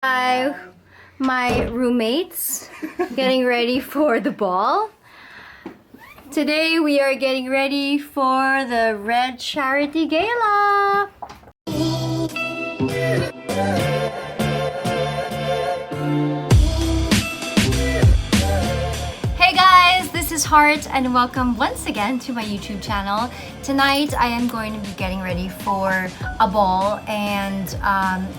My roommates getting ready for the ball. Today we are getting ready for the Red Charity Gala. Hey guys, this is Heart and welcome once again to my YouTube channel. Tonight I am going to be getting ready for a ball and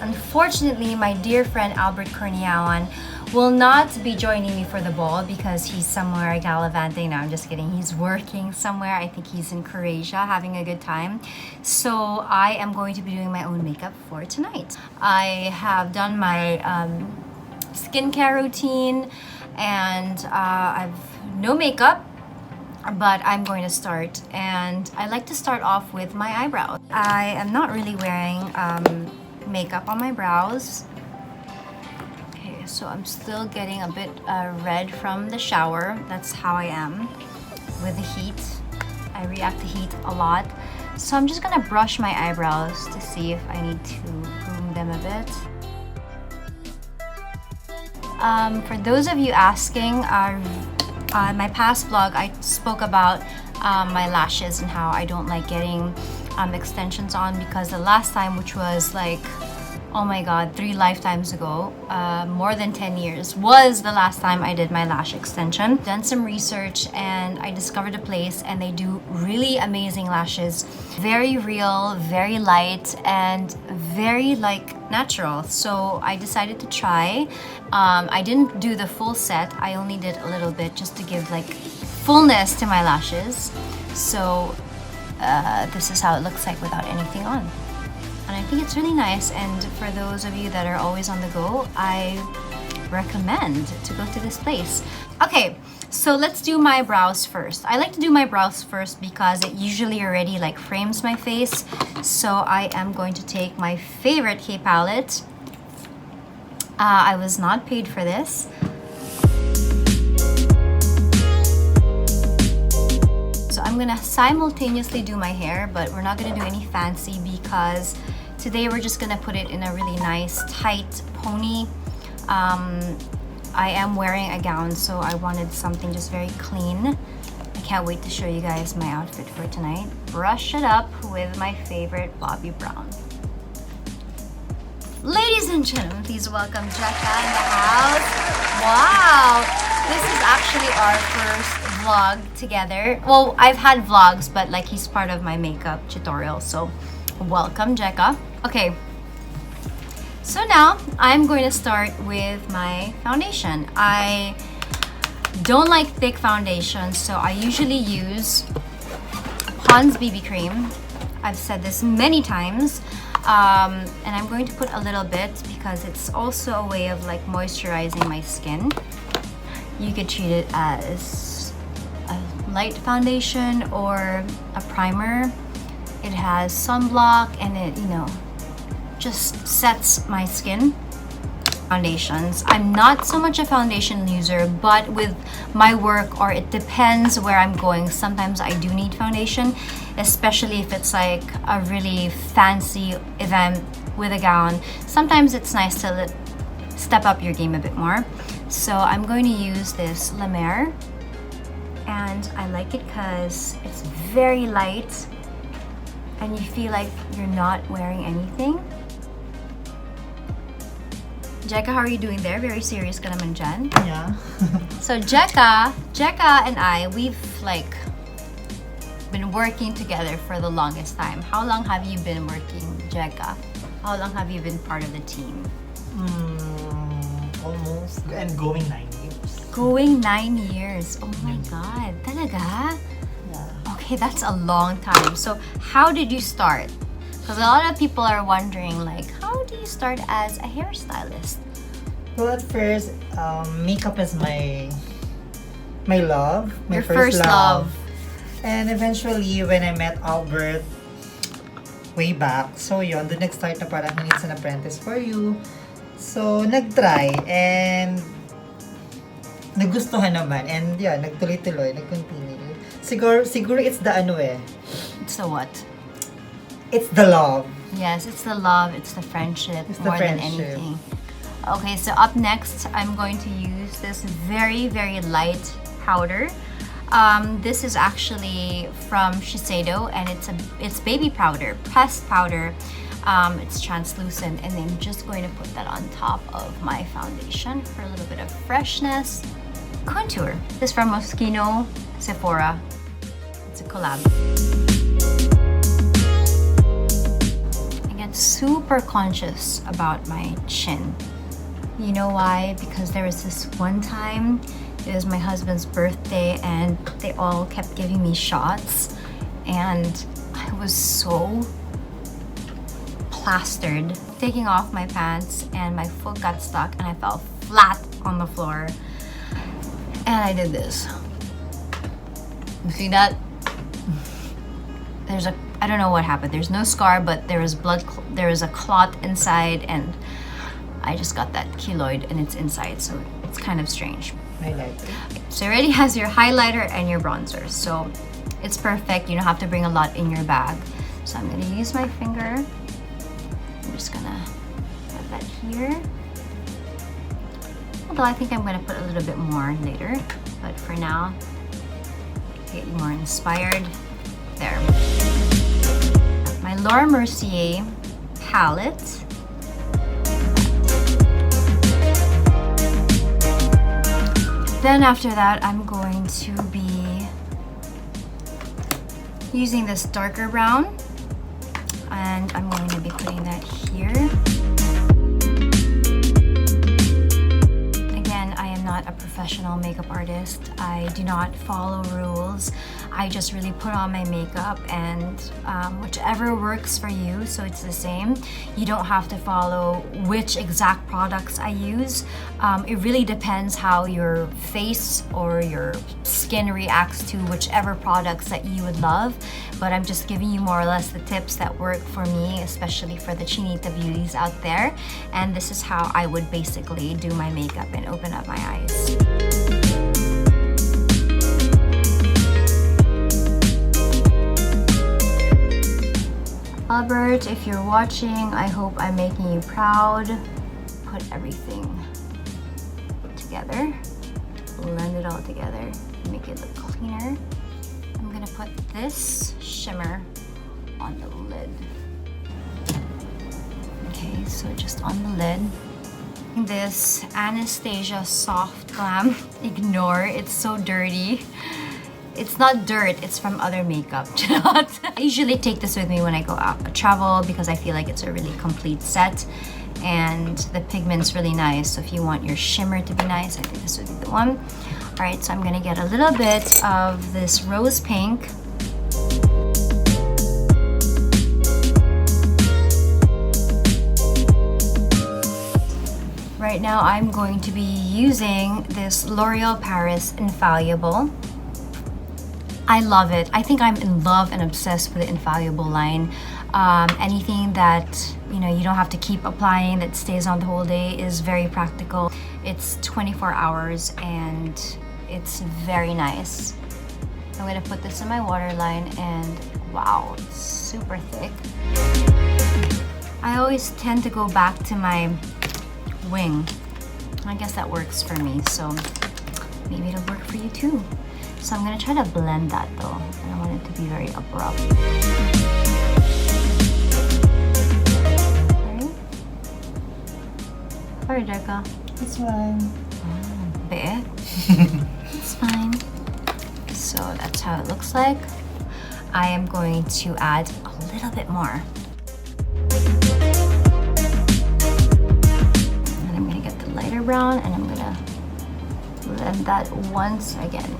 unfortunately my dear friend Albert Kurniawan will not be joining me for the ball because he's somewhere gallivanting. No, I'm just kidding. He's working somewhere. I think he's in Croatia having a good time. So I am going to be doing my own makeup for tonight. I have done my skincare routine and I've no makeup, but I'm going to start, and I like to start off with my eyebrows. I am not really wearing makeup on my brows. Okay, so I'm still getting a bit red from the shower. That's how I am with the heat. I react to heat a lot. So I'm just gonna brush my eyebrows to see if I need to groom them a bit. For those of you asking, my past vlog I spoke about my lashes and how I don't like getting extensions on because the last time, which was like, oh my god, 3 lifetimes ago, more than 10 years, was the last time I did my lash extension. Done some research and I discovered a place and they do really amazing lashes. Very real, very light, and very like natural. So I decided to try. I didn't do the full set. I only did a little bit just to give like fullness to my lashes. So this is how it looks like without anything on. And I think it's really nice, and for those of you that are always on the go, I recommend to go to this place. Okay, so let's do my brows first. I like to do my brows first because it usually already like frames my face. So I am going to take my favorite K palette. I was not paid for this. So I'm gonna simultaneously do my hair, but we're not gonna do any fancy because today we're just gonna put it in a really nice tight pony. I am wearing a gown, so I wanted something just very clean. I can't wait to show you guys my outfit for tonight. Brush it up with my favorite Bobbi Brown. Ladies and gentlemen, please welcome Jecka in the house. Wow! This is actually our first vlog together. Well, I've had vlogs, but like he's part of my makeup tutorial, so welcome Jecka. Okay, so now I'm going to start with my foundation. I don't like thick foundation, so I usually use Pond's BB cream. I've said this many times, and I'm going to put a little bit because it's also a way of like moisturizing my skin. You could treat it as a light foundation or a primer. It has sunblock and it, you know, just sets my skin. Foundations. I'm not so much a foundation user, but with my work, or it depends where I'm going, sometimes I do need foundation, especially if it's like a really fancy event with a gown. Sometimes it's nice to step up your game a bit more. So I'm going to use this La Mer, and I like it because it's very light and you feel like you're not wearing anything. Jecka, how are you doing there? Very serious ka naman dyan. Yeah. So Jecka and I, we've like been working together for the longest time. How long have you been working, Jecka? How long have you been part of the team? Almost. And going 9 years. Going 9 years. Oh my God. Talaga? Yeah. Okay, that's a long time. So how did you start? Because a lot of people are wondering, like, how do you start as a hairstylist? Well, at first, makeup is my love. My Your first love. And eventually, when I met Albert way back, so yun, doon nag-start na parang he needs an apprentice for you. So, nag-try and nagustuhan naman. And yeah, nagtuloy-tuloy, nag-continue. Siguro it's the ano eh. It's the what? It's the love. Yes, it's the love, it's the friendship, It's the more than friendship. anything. Okay, so up next, I'm going to use this very, very light powder. This is actually from Shiseido, and it's baby powder, pressed powder. It's translucent, and I'm just going to put that on top of my foundation for a little bit of freshness. Contour. This is from Moschino Sephora. It's a collab. I get super conscious about my chin. You know why? Because there was this one time, it was my husband's birthday, and they all kept giving me shots, and I was so plastered. Taking off my pants, and my foot got stuck, and I fell flat on the floor. And I did this. You see that? I don't know what happened. There's no scar, but there is blood. There is a clot inside, and I just got that keloid, and it's inside, so it's kind of strange. Highlighter. So it already has your highlighter and your bronzer, so it's perfect. You don't have to bring a lot in your bag. So I'm gonna use my finger. I'm just gonna have that here. Although I think I'm gonna put a little bit more later, but for now, get more inspired. There. My Laura Mercier palette. Then after that, I'm going to be using this darker brown, and I'm going to be putting that here. Again, I am not a professional makeup artist. I do not follow rules. I just really put on my makeup, and whichever works for you, so it's the same. You don't have to follow which exact products I use. It really depends how your face or your skin reacts to whichever products that you would love. But I'm just giving you more or less the tips that work for me, especially for the Chinita beauties out there. And this is how I would basically do my makeup and open up my eyes. Albert, if you're watching, I hope I'm making you proud. Put everything together, blend it all together, make it look cleaner. I'm gonna put this shimmer on the lid. Okay, so just on the lid. This Anastasia Soft Glam, ignore, it's so dirty. It's not dirt, it's from other makeup. I usually take this with me when I go out travel because I feel like it's a really complete set, and the pigment's really nice. So if you want your shimmer to be nice, I think this would be the one. All right, so I'm gonna get a little bit of this rose pink. Right now I'm going to be using this L'Oreal Paris Infallible. I love it. I think I'm in love and obsessed with the Infallible line. Anything that you don't have to keep applying, that stays on the whole day, is very practical. It's 24 hours and it's very nice. I'm gonna put this in my waterline, and wow, it's super thick. I always tend to go back to my wing. I guess that works for me, so maybe it'll work for you too. So I'm gonna try to blend that though. I don't want it to be very abrupt. Sorry, Jecka. It's fine. Bit. It's fine. So that's how it looks like. I am going to add a little bit more. And I'm gonna get the lighter brown, and I'm gonna blend that once again.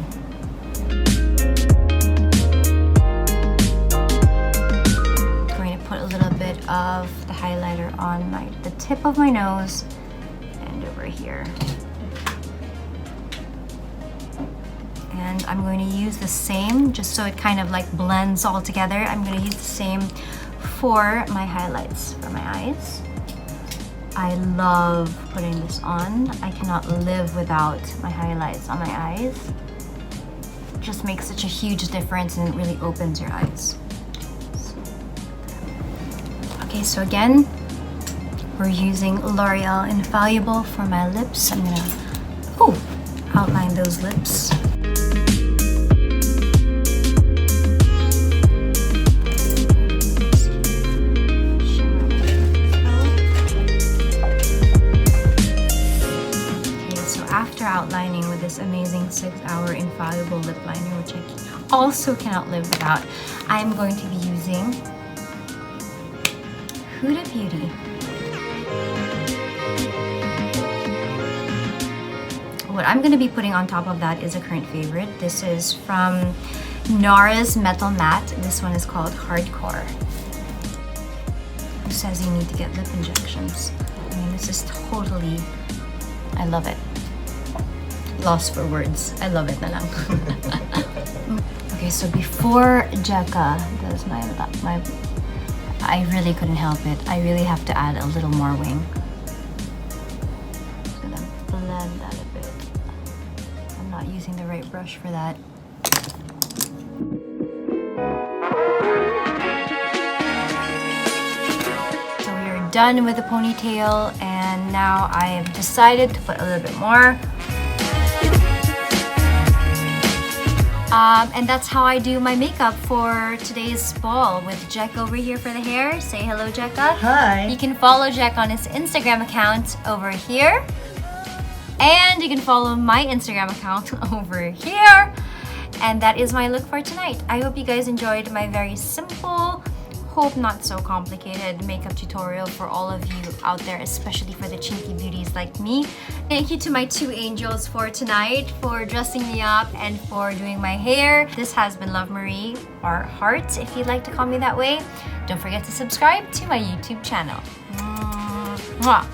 Put a little bit of the highlighter on the tip of my nose and over here. And I'm going to use the same, just so it kind of like blends all together. I'm going to use the same for my highlights for my eyes. I love putting this on. I cannot live without my highlights on my eyes. It just makes such a huge difference, and it really opens your eyes. Okay, so again, We're using L'Oreal Infallible for my lips. I'm gonna outline those lips. After outlining with this amazing 6-hour infallible lip liner, which I also cannot live without, I'm going to be using Huda Beauty. What I'm going to be putting on top of that is a current favorite. This is from NARA's Metal Matte. This one is called Hardcore. Who says you need to get lip injections? I mean, this is totally, I love it. Lost for words. I love it na lang. Okay, so before Jecka does my, I really couldn't help it. I really have to add a little more wing. Just gonna blend that a bit. I'm not using the right brush for that. So we are done with the ponytail, and now I have decided to put a little bit more. And that's how I do my makeup for today's ball with Jecka over here for the hair. Say hello, Jecka. Hi. You can follow Jecka on his Instagram account over here. And you can follow my Instagram account over here. And that is my look for tonight. I hope you guys enjoyed my very simple, hope not so complicated makeup tutorial for all of you out there, especially for the cheeky beauties like me. Thank you to my two angels for tonight, for dressing me up and for doing my hair. This has been Love Marie, or Heart if you'd like to call me that way. Don't forget to subscribe to my YouTube channel. Mwah.